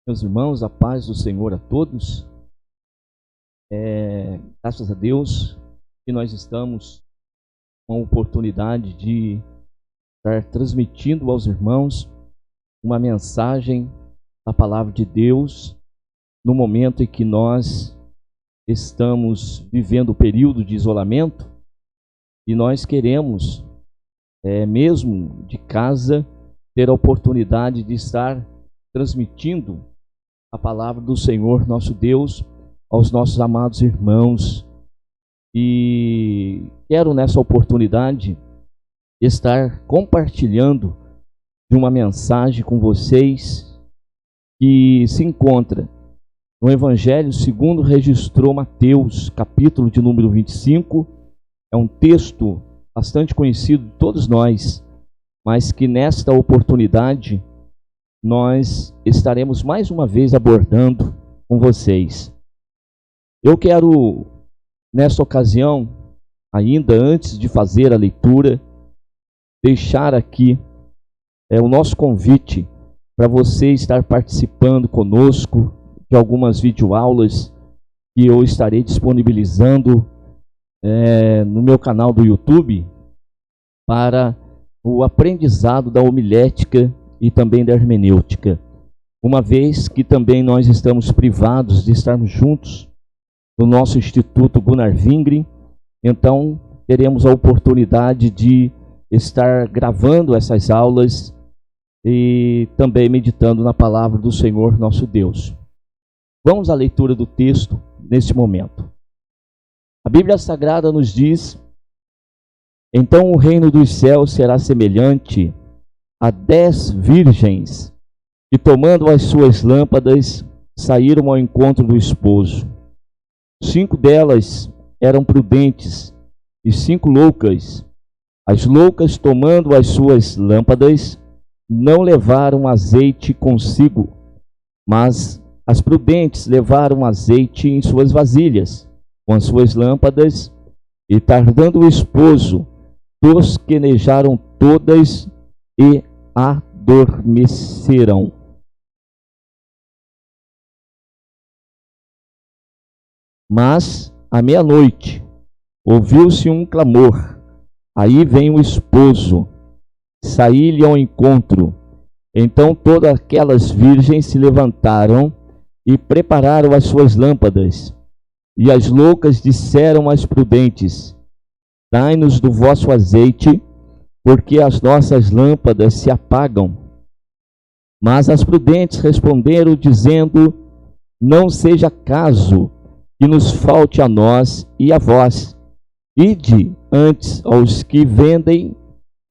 Meus irmãos, a paz do Senhor a todos. Graças a Deus que nós estamos com a oportunidade de estar transmitindo aos irmãos uma mensagem da palavra de Deus no momento em que nós estamos vivendo o período de isolamento e nós queremos, mesmo de casa, ter a oportunidade de estar transmitindo a palavra do Senhor nosso Deus aos nossos amados irmãos. E quero nessa oportunidade estar compartilhando de uma mensagem com vocês que se encontra no Evangelho segundo registrou Mateus, capítulo de número 25. É um texto bastante conhecido de todos nós, mas que nesta oportunidade nós estaremos mais uma vez abordando com vocês. Eu quero, nesta ocasião, ainda antes de fazer a leitura, deixar aqui o nosso convite para você estar participando conosco de algumas videoaulas que eu estarei disponibilizando no meu canal do YouTube para o aprendizado da homilética e também da hermenêutica, uma vez que também nós estamos privados de estarmos juntos no nosso Instituto Gunnar Wingren. Então teremos a oportunidade de estar gravando essas aulas e também meditando na palavra do Senhor nosso Deus. Vamos à leitura do texto neste momento. A Bíblia Sagrada nos diz: então o reino dos céus será semelhante a 10 virgens que, tomando as suas lâmpadas, saíram ao encontro do esposo. 5 delas eram prudentes e 5 loucas. As loucas, tomando as suas lâmpadas, não levaram azeite consigo, mas as prudentes levaram azeite em suas vasilhas, com as suas lâmpadas, e tardando o esposo, tosquenejaram todas e adormeceram. Mas, à meia-noite, ouviu-se um clamor: aí vem o esposo, saí-lhe ao encontro. Então todas aquelas virgens se levantaram e prepararam as suas lâmpadas. E as loucas disseram às prudentes: dai-nos do vosso azeite, porque as nossas lâmpadas se apagam. Mas as prudentes responderam, dizendo: não seja caso que nos falte a nós e a vós. Ide antes aos que vendem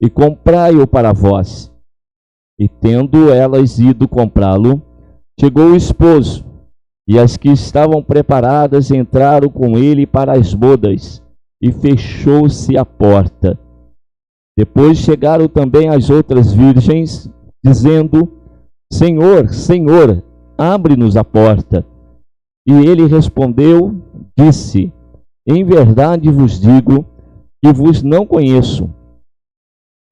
e comprai-o para vós. E tendo elas ido comprá-lo, chegou o esposo, e as que estavam preparadas entraram com ele para as bodas, e fechou-se a porta. Depois chegaram também as outras virgens, dizendo: Senhor, Senhor, abre-nos a porta. E ele respondeu, disse: em verdade vos digo que vos não conheço.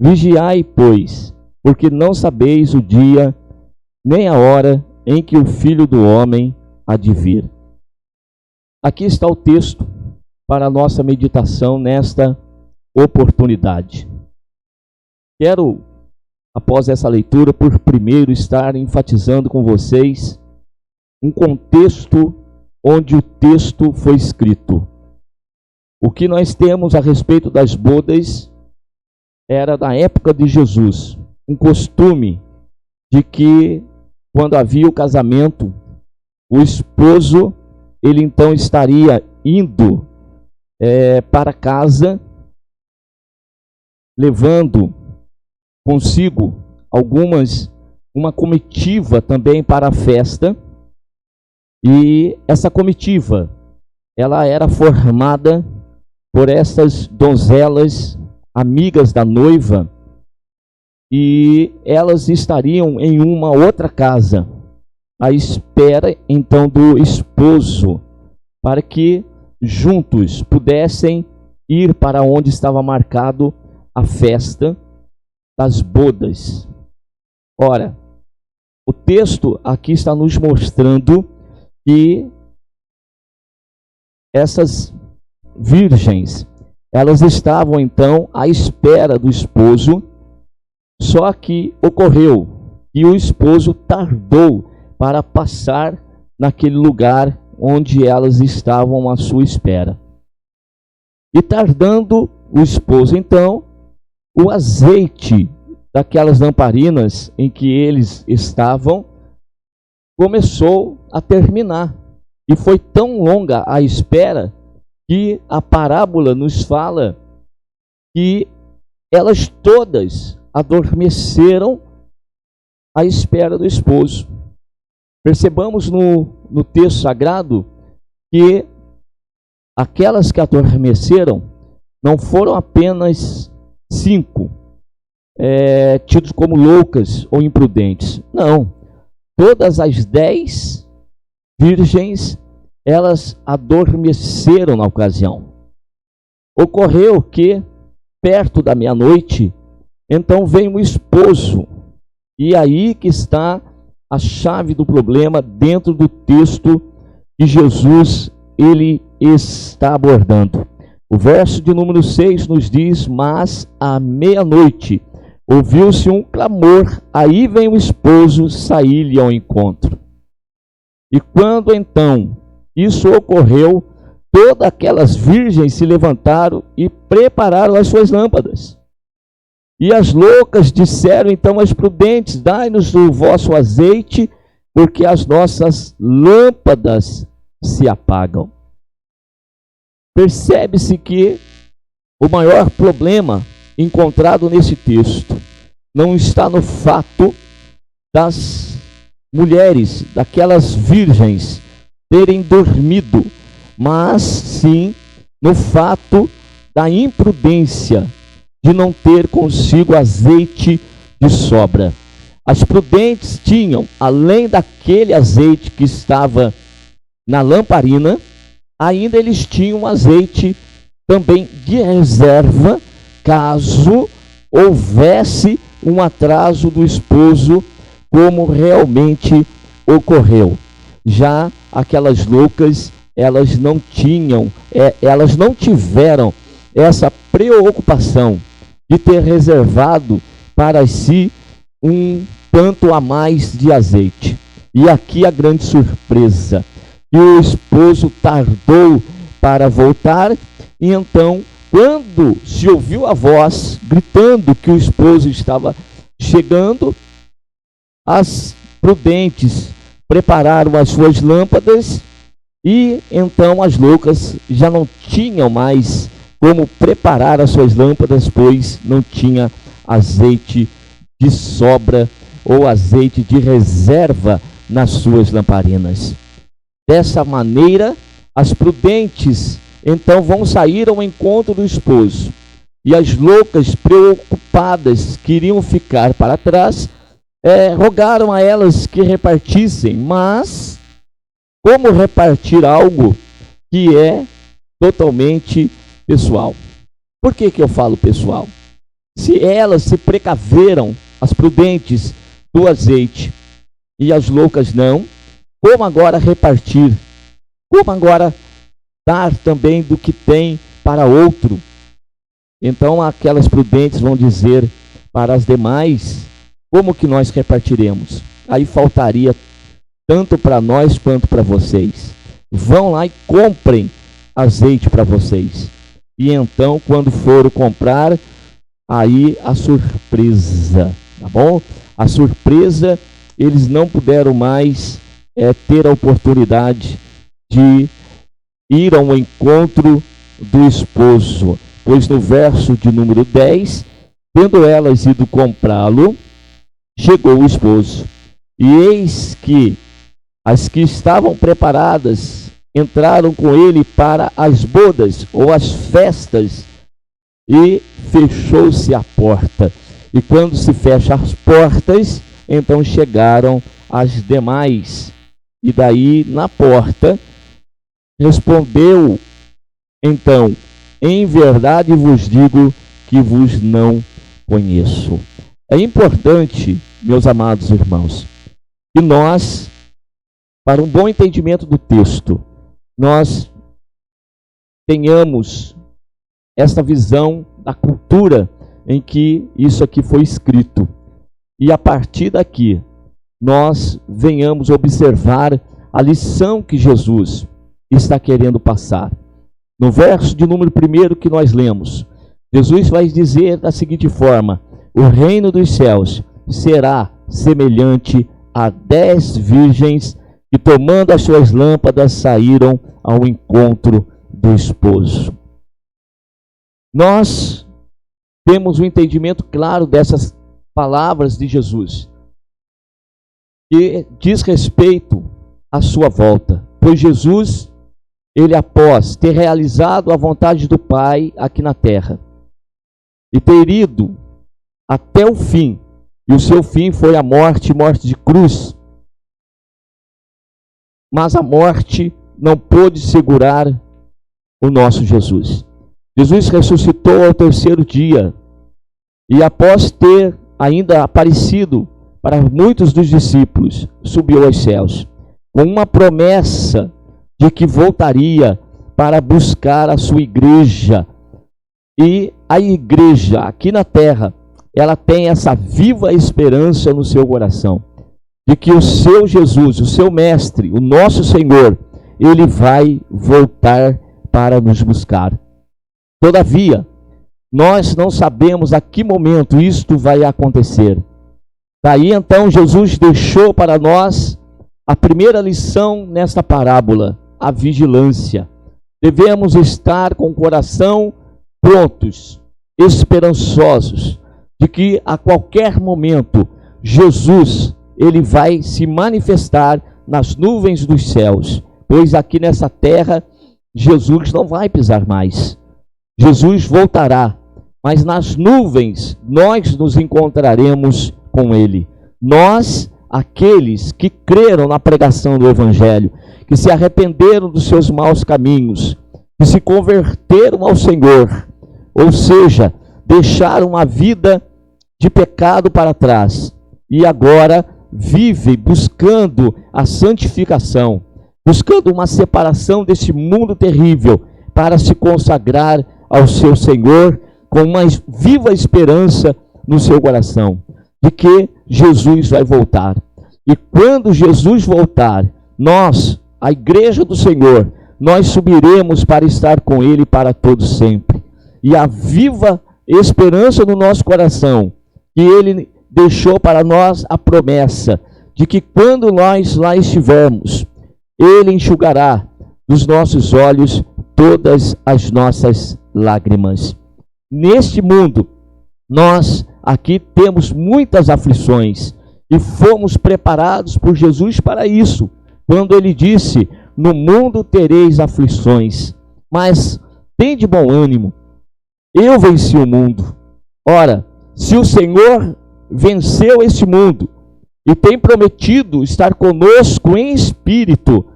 Vigiai, pois, porque não sabeis o dia nem a hora em que o Filho do Homem há de vir. Aqui está o texto para a nossa meditação nesta oportunidade. Quero, após essa leitura, por primeiro estar enfatizando com vocês um contexto onde o texto foi escrito. O que nós temos a respeito das bodas era da época de Jesus, um costume de que quando havia o casamento, o esposo, ele então estaria indo para casa, levando consigo uma comitiva também para a festa. E essa comitiva, ela era formada por essas donzelas amigas da noiva, e elas estariam em uma outra casa, à espera então do esposo, para que juntos pudessem ir para onde estava marcado a festa das bodas. Ora, o texto aqui está nos mostrando que essas virgens, elas estavam então à espera do esposo, só que ocorreu que o esposo tardou para passar naquele lugar onde elas estavam à sua espera. E tardando o esposo, então, o azeite daquelas lamparinas em que eles estavam começou a terminar. E foi tão longa a espera que a parábola nos fala que elas todas adormeceram à espera do esposo. Percebamos no texto sagrado que aquelas que adormeceram não foram apenas 5, tidos como loucas ou imprudentes. Não, todas as 10 virgens, elas adormeceram na ocasião. Ocorreu que, perto da meia-noite, então vem o esposo, e aí que está a chave do problema dentro do texto que Jesus ele está abordando. O verso de número 6 nos diz: mas à meia-noite ouviu-se um clamor, aí vem o esposo sair-lhe ao encontro. E quando então isso ocorreu, todas aquelas virgens se levantaram e prepararam as suas lâmpadas. E as loucas disseram então às prudentes: dai-nos o vosso azeite, porque as nossas lâmpadas se apagam. Percebe-se que o maior problema encontrado nesse texto não está no fato das mulheres, daquelas virgens, terem dormido, mas sim no fato da imprudência de não ter consigo azeite de sobra. As prudentes tinham, além daquele azeite que estava na lamparina, ainda eles tinham azeite também de reserva, caso houvesse um atraso do esposo, como realmente ocorreu. Já aquelas loucas, elas não tiveram essa preocupação de ter reservado para si um tanto a mais de azeite. E aqui a grande surpresa: que o esposo tardou para voltar, e então, quando se ouviu a voz gritando que o esposo estava chegando, as prudentes prepararam as suas lâmpadas, e então as loucas já não tinham mais como preparar as suas lâmpadas, pois não tinha azeite de sobra ou azeite de reserva nas suas lamparinas. Dessa maneira, as prudentes então vão sair ao encontro do esposo, e as loucas, preocupadas, queriam ficar para trás, rogaram a elas que repartissem. Mas como repartir algo que é totalmente pessoal? Por que eu falo pessoal? Se elas se precaveram, as prudentes, do azeite, e as loucas não, como agora repartir? Como agora dar também do que tem para outro? Então aquelas prudentes vão dizer para as demais: como que nós repartiremos? Aí faltaria tanto para nós quanto para vocês. Vão lá e comprem azeite para vocês. E então, quando for comprar, aí a surpresa, tá bom? A surpresa, eles não puderam mais ter a oportunidade de ir ao encontro do esposo, pois no verso de número 10, tendo elas ido comprá-lo, chegou o esposo, e eis que as que estavam preparadas entraram com ele para as bodas ou as festas, e fechou-se a porta. E quando se fecham as portas, então chegaram as demais. E daí na porta respondeu então: em verdade vos digo que vos não conheço. É importante, meus amados irmãos, que nós, para um bom entendimento do texto, nós tenhamos esta visão da cultura em que isso aqui foi escrito. E a partir daqui, nós venhamos observar a lição que Jesus está querendo passar. No verso de número 1 que nós lemos, Jesus vai dizer da seguinte forma: o reino dos céus será semelhante a 10 virgens que, tomando as suas lâmpadas, saíram ao encontro do esposo. Nós temos um entendimento claro dessas palavras de Jesus, que diz respeito à sua volta, pois Jesus, ele após ter realizado a vontade do Pai aqui na terra, e ter ido até o fim, e o seu fim foi a morte de cruz, mas a morte não pôde segurar o nosso Jesus. Jesus ressuscitou ao 3º dia, e após ter ainda aparecido para muitos dos discípulos, subiu aos céus, com uma promessa de que voltaria para buscar a sua igreja. E a igreja aqui na terra, ela tem essa viva esperança no seu coração, de que o seu Jesus, o seu mestre, o nosso Senhor, ele vai voltar para nos buscar. Todavia, nós não sabemos a que momento isto vai acontecer. Daí então Jesus deixou para nós a primeira lição nesta parábola, a vigilância. Devemos estar com o coração prontos, esperançosos, de que a qualquer momento Jesus, ele vai se manifestar nas nuvens dos céus, pois aqui nessa terra Jesus não vai pisar mais. Jesus voltará, mas nas nuvens nós nos encontraremos com ele. Nós, aqueles que creram na pregação do Evangelho, que se arrependeram dos seus maus caminhos, que se converteram ao Senhor, ou seja, deixaram a vida de pecado para trás e agora vivem buscando a santificação, buscando uma separação desse mundo terrível para se consagrar ao seu Senhor com uma viva esperança no seu coração de que Jesus vai voltar. E quando Jesus voltar, nós, a igreja do Senhor, nós subiremos para estar com ele para todo sempre. E a viva esperança no nosso coração, que ele deixou para nós a promessa de que quando nós lá estivermos, ele enxugará dos nossos olhos todas as nossas lágrimas. Neste mundo, nós aqui temos muitas aflições e fomos preparados por Jesus para isso, quando ele disse: no mundo tereis aflições, mas tem de bom ânimo, eu venci o mundo. Ora, se o Senhor venceu este mundo e tem prometido estar conosco em espírito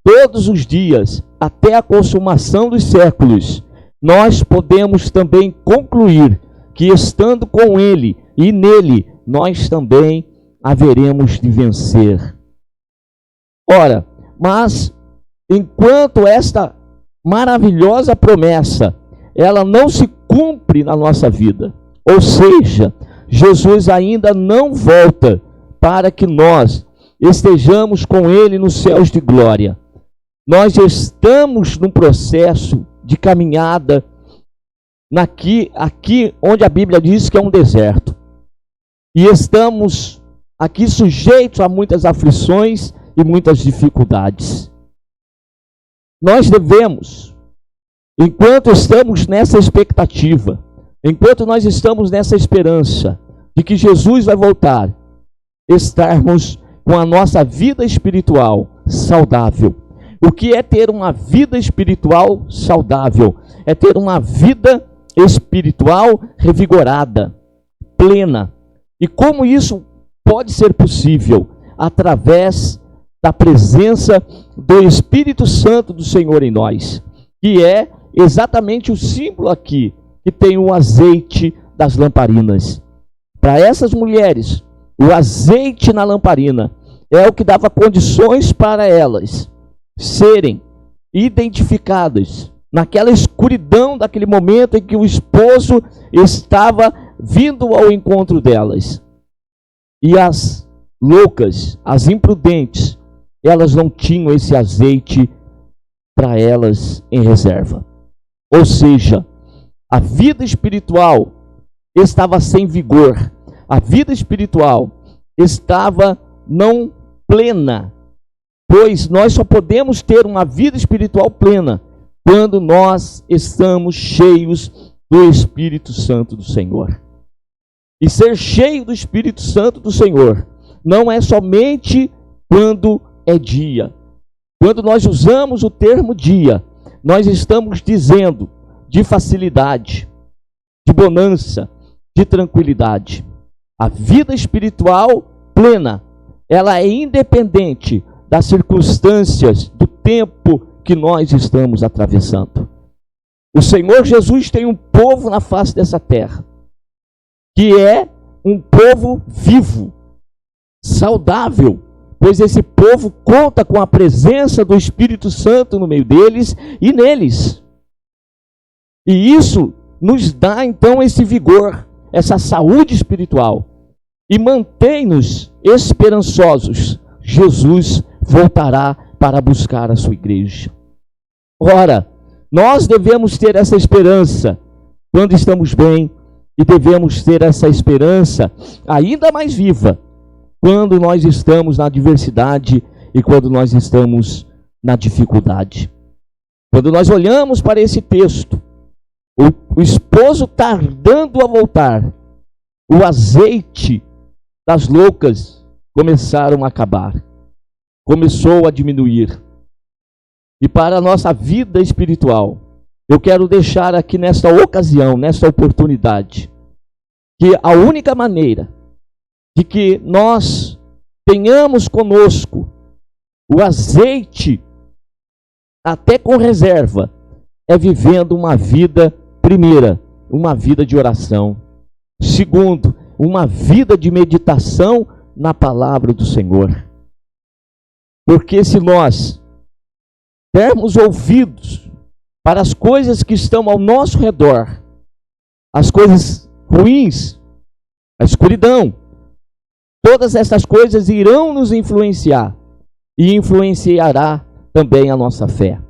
todos os dias, até a consumação dos séculos, nós podemos também concluir que estando com ele e nele, nós também haveremos de vencer. Ora, mas enquanto esta maravilhosa promessa, ela não se cumpre na nossa vida, ou seja, Jesus ainda não volta para que nós estejamos com ele nos céus de glória. Nós estamos num processo de caminhada aqui onde a Bíblia diz que é um deserto. E estamos aqui sujeitos a muitas aflições e muitas dificuldades. Nós devemos, enquanto estamos nessa expectativa, enquanto nós estamos nessa esperança de que Jesus vai voltar, estarmos com a nossa vida espiritual saudável. O que é ter uma vida espiritual saudável? É ter uma vida espiritual revigorada, plena. E como isso pode ser possível? Através da presença do Espírito Santo do Senhor em nós, que é exatamente o símbolo aqui, que tem o azeite das lamparinas. Para essas mulheres, o azeite na lamparina é o que dava condições para elas serem identificadas naquela escuridão daquele momento em que o esposo estava vindo ao encontro delas. E as loucas, as imprudentes, elas não tinham esse azeite para elas em reserva. Ou seja, a vida espiritual estava sem vigor. A vida espiritual estava não plena, pois nós só podemos ter uma vida espiritual plena quando nós estamos cheios do Espírito Santo do Senhor. E ser cheio do Espírito Santo do Senhor não é somente quando é dia. Quando nós usamos o termo dia, nós estamos dizendo de facilidade, de bonança, de tranquilidade. A vida espiritual plena, ela é independente das circunstâncias, do tempo que nós estamos atravessando. O Senhor Jesus tem um povo na face dessa terra, que é um povo vivo, saudável, pois esse povo conta com a presença do Espírito Santo no meio deles e neles. E isso nos dá então esse vigor, essa saúde espiritual, e mantém-nos esperançosos. Jesus voltará para buscar a sua igreja. Ora, nós devemos ter essa esperança quando estamos bem, e devemos ter essa esperança ainda mais viva quando nós estamos na adversidade e quando nós estamos na dificuldade. Quando nós olhamos para esse texto, o esposo tardando a voltar, o azeite das loucas começaram a acabar, começou a diminuir. E para a nossa vida espiritual, eu quero deixar aqui nesta ocasião, nesta oportunidade, que a única maneira de que nós tenhamos conosco o azeite até com reserva é vivendo uma vida, primeira, uma vida de oração. Segundo, uma vida de meditação na palavra do Senhor. Porque se nós dermos ouvidos para as coisas que estão ao nosso redor, as coisas ruins, a escuridão, todas essas coisas irão nos influenciar e influenciará também a nossa fé.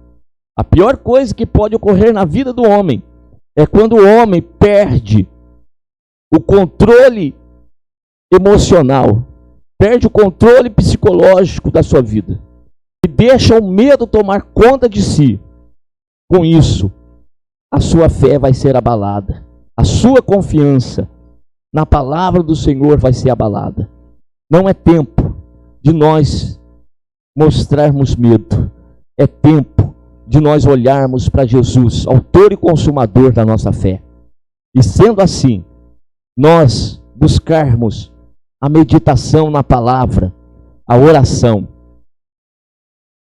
A pior coisa que pode ocorrer na vida do homem é quando o homem perde o controle emocional, perde o controle psicológico da sua vida e deixa o medo tomar conta de si. Com isso, a sua fé vai ser abalada, a sua confiança na palavra do Senhor vai ser abalada. Não é tempo de nós mostrarmos medo, é tempo de nós olharmos para Jesus, autor e consumador da nossa fé. E sendo assim, nós buscarmos a meditação na palavra, a oração.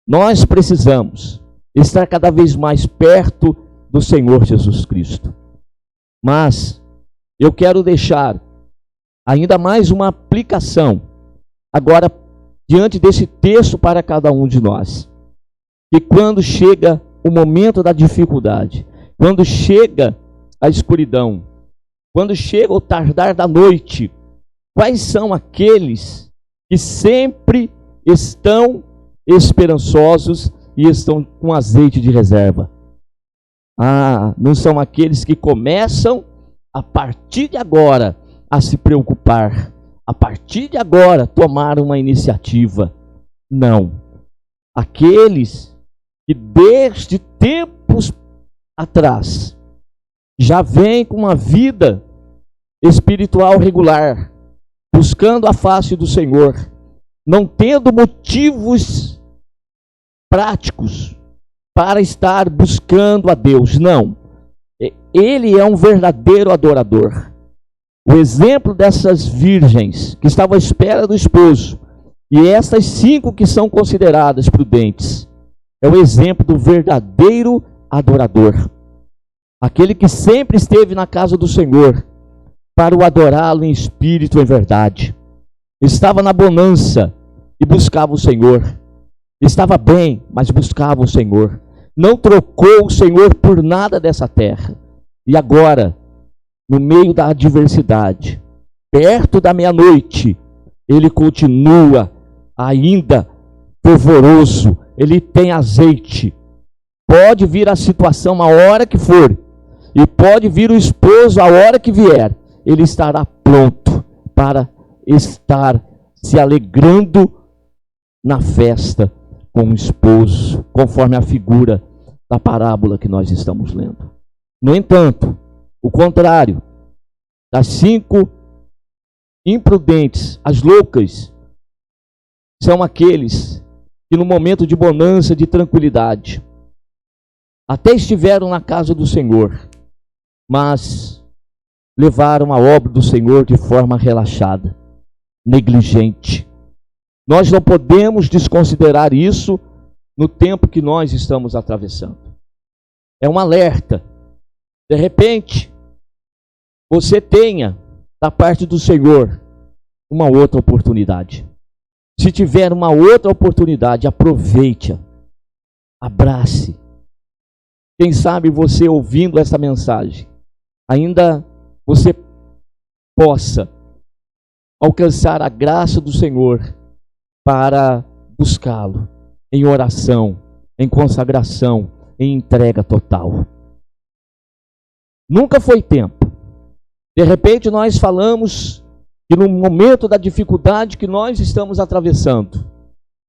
Nós precisamos estar cada vez mais perto do Senhor Jesus Cristo. Mas eu quero deixar ainda mais uma aplicação agora diante desse texto para cada um de nós. Que quando chega o momento da dificuldade, quando chega a escuridão, quando chega o tardar da noite, quais são aqueles que sempre estão esperançosos e estão com azeite de reserva? Não são aqueles que começam a partir de agora a se preocupar, a partir de agora tomar uma iniciativa. Não. Aqueles que desde tempos atrás já vêm com uma vida espiritual regular, buscando a face do Senhor, não tendo motivos práticos para estar buscando a Deus. Não. Ele é um verdadeiro adorador. O exemplo dessas virgens que estavam à espera do esposo e estas 5 que são consideradas prudentes é o exemplo do verdadeiro adorador. Aquele que sempre esteve na casa do Senhor para o adorá-lo em espírito e em verdade. Estava na bonança, e buscava o Senhor. Estava bem, mas buscava o Senhor. Não trocou o Senhor por nada dessa terra. E agora, no meio da adversidade, perto da meia-noite, ele continua ainda fervoroso. Ele tem azeite. Pode vir a situação a hora que for, e pode vir o esposo a hora que vier. Ele estará pronto para estar se alegrando na festa com o esposo, conforme a figura da parábola que nós estamos lendo. No entanto, o contrário, das 5 imprudentes, as loucas, são aqueles que no momento de bonança, de tranquilidade, até estiveram na casa do Senhor, mas levaram a obra do Senhor de forma relaxada, negligente. Nós não podemos desconsiderar isso no tempo que nós estamos atravessando. É um alerta. De repente, você tenha da parte do Senhor uma outra oportunidade. Se tiver uma outra oportunidade, aproveite-a. Abrace. Quem sabe você ouvindo essa mensagem, ainda você possa alcançar a graça do Senhor para buscá-lo em oração, em consagração, em entrega total. Nunca foi tempo. De repente nós falamos que no momento da dificuldade que nós estamos atravessando,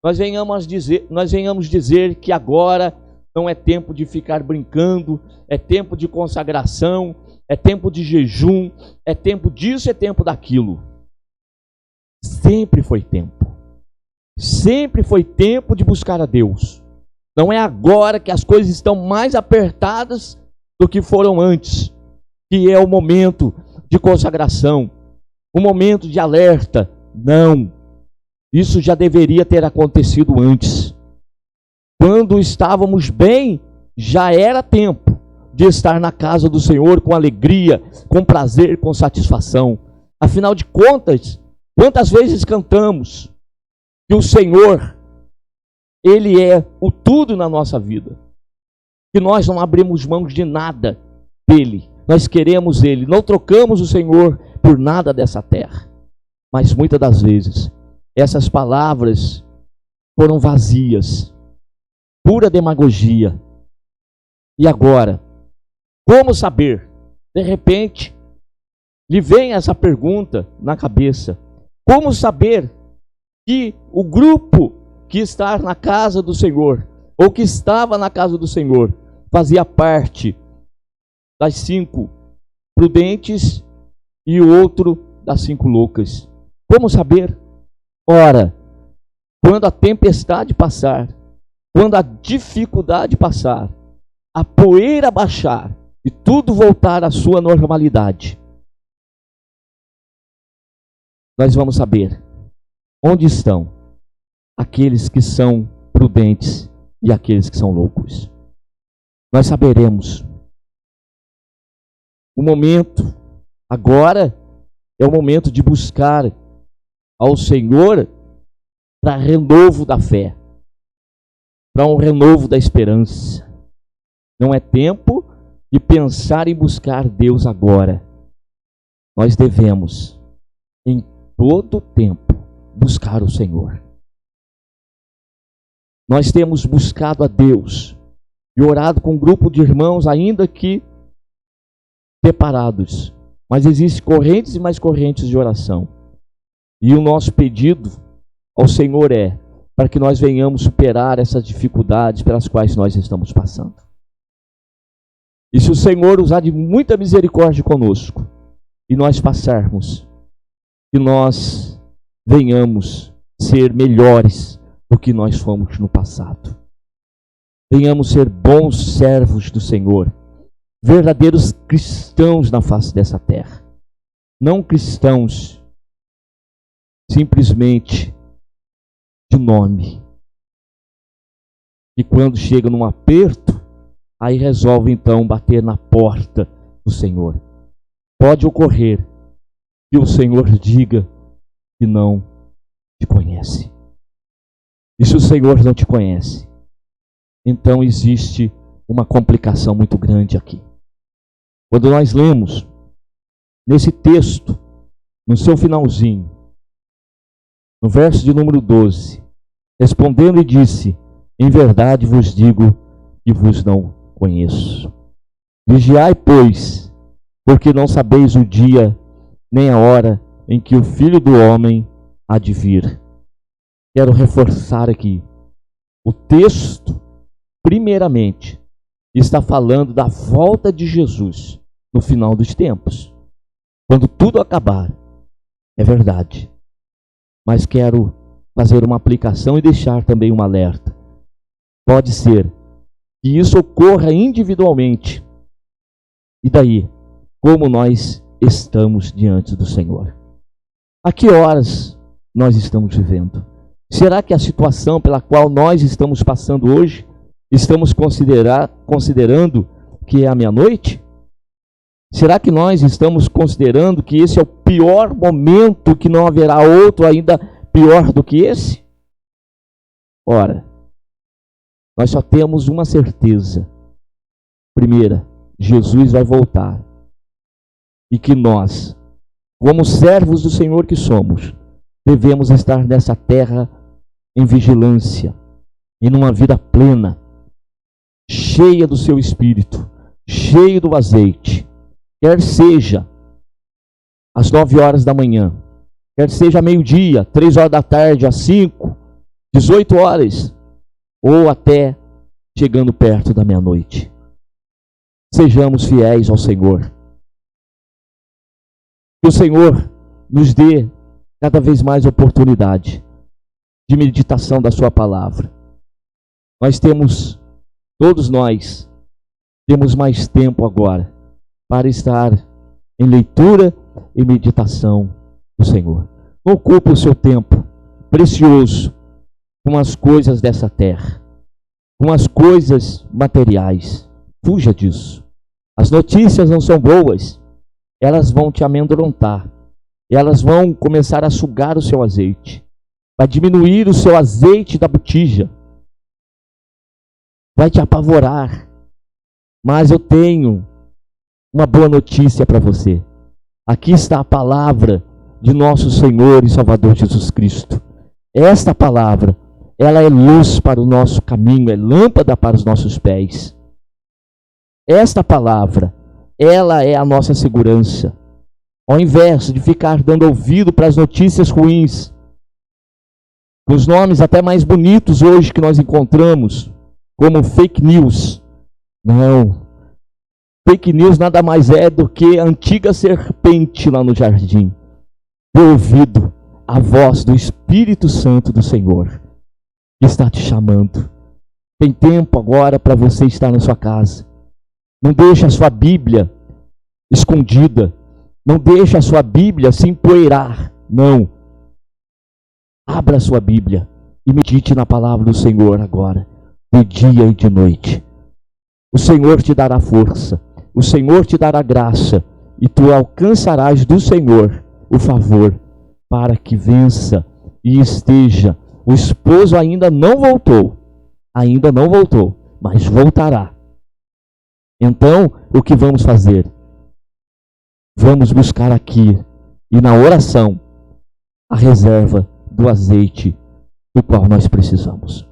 nós venhamos dizer que agora não é tempo de ficar brincando, é tempo de consagração, é tempo de jejum, é tempo disso, é tempo daquilo. Sempre foi tempo. Sempre foi tempo de buscar a Deus. Não é agora que as coisas estão mais apertadas do que foram antes, que é o momento de consagração, o momento de alerta. Não, isso já deveria ter acontecido antes. Quando estávamos bem, já era tempo de estar na casa do Senhor com alegria, com prazer, com satisfação. Afinal de contas, quantas vezes cantamos que o Senhor, Ele é o tudo na nossa vida, que nós não abrimos mãos de nada dEle, nós queremos Ele, não trocamos o Senhor por nada dessa terra. Mas muitas das vezes, essas palavras foram vazias, pura demagogia. E agora, como saber? De repente, lhe vem essa pergunta na cabeça: como saber que o grupo que está na casa do Senhor, ou que estava na casa do Senhor, fazia parte das 5 prudentes e o outro das 5 loucas? Como saber? Ora, quando a tempestade passar, quando a dificuldade passar, a poeira baixar e tudo voltar à sua normalidade, nós vamos saber onde estão aqueles que são prudentes e aqueles que são loucos. Nós saberemos. O momento agora é o momento de buscar ao Senhor para renovo da fé, para um renovo da esperança. Não é tempo de pensar em buscar Deus agora. Nós devemos, em todo tempo, buscar o Senhor. Nós temos buscado a Deus e orado com um grupo de irmãos, ainda que separados, mas existem correntes e mais correntes de oração. E o nosso pedido ao Senhor é para que nós venhamos superar essas dificuldades pelas quais nós estamos passando. E se o Senhor usar de muita misericórdia conosco e nós passarmos, que nós venhamos ser melhores do que nós fomos no passado. Venhamos ser bons servos do Senhor, verdadeiros cristãos na face dessa terra. Não cristãos simplesmente de nome, e quando chega num aperto, aí resolve então bater na porta do Senhor. Pode ocorrer que o Senhor diga que não te conhece. E se o Senhor não te conhece, então existe uma complicação muito grande aqui. Quando nós lemos nesse texto, no seu finalzinho, no verso de número 12, respondendo e disse: em verdade vos digo que vos não conheço. Vigiai, pois, porque não sabeis o dia nem a hora em que o Filho do Homem há de vir. Quero reforçar aqui, o texto, primeiramente, está falando da volta de Jesus no final dos tempos. Quando tudo acabar, é verdade. Mas quero fazer uma aplicação e deixar também um alerta. Pode ser que isso ocorra individualmente. E daí, como nós estamos diante do Senhor? A que horas nós estamos vivendo? Será que a situação pela qual nós estamos passando hoje, estamos considerando que é a meia-noite? Será que nós estamos considerando que esse é o pior momento, que não haverá outro ainda pior do que esse? Ora, nós só temos uma certeza. Primeira, Jesus vai voltar. E que nós, como servos do Senhor que somos, devemos estar nessa terra em vigilância e numa vida plena, cheia do seu Espírito, cheia do azeite. Quer seja às 9 horas da manhã, quer seja meio-dia, 3 horas da tarde, às 5, 18 horas, ou até chegando perto da meia-noite. Sejamos fiéis ao Senhor. Que o Senhor nos dê cada vez mais oportunidade de meditação da sua palavra. Todos nós temos mais tempo agora para estar em leitura e meditação do Senhor. Não ocupe o seu tempo precioso com as coisas dessa terra, com as coisas materiais. Fuja disso. As notícias não são boas. Elas vão te amedrontar. Elas vão começar a sugar o seu azeite. Vai diminuir o seu azeite da botija. Vai te apavorar. Mas eu tenho uma boa notícia para você. Aqui está a palavra de nosso Senhor e Salvador Jesus Cristo. Esta palavra, ela é luz para o nosso caminho, é lâmpada para os nossos pés. Esta palavra, ela é a nossa segurança. Ao invés de ficar dando ouvido para as notícias ruins, os nomes até mais bonitos hoje que nós encontramos, como fake news. Não. Fake news nada mais é do que a antiga serpente lá no jardim. Dê ouvido à voz do Espírito Santo do Senhor, que está te chamando. Tem tempo agora para você estar na sua casa. Não deixe a sua Bíblia escondida. Não deixe a sua Bíblia se empoeirar. Não. Abra a sua Bíblia e medite na palavra do Senhor agora, de dia e de noite. O Senhor te dará força. O Senhor te dará graça. E tu alcançarás do Senhor o favor para que vença e esteja. O esposo ainda não voltou. Ainda não voltou, mas voltará. Então, o que vamos fazer? Vamos buscar aqui e na oração a reserva do azeite do qual nós precisamos.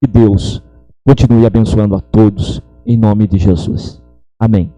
Que Deus continue abençoando a todos em nome de Jesus. Amém.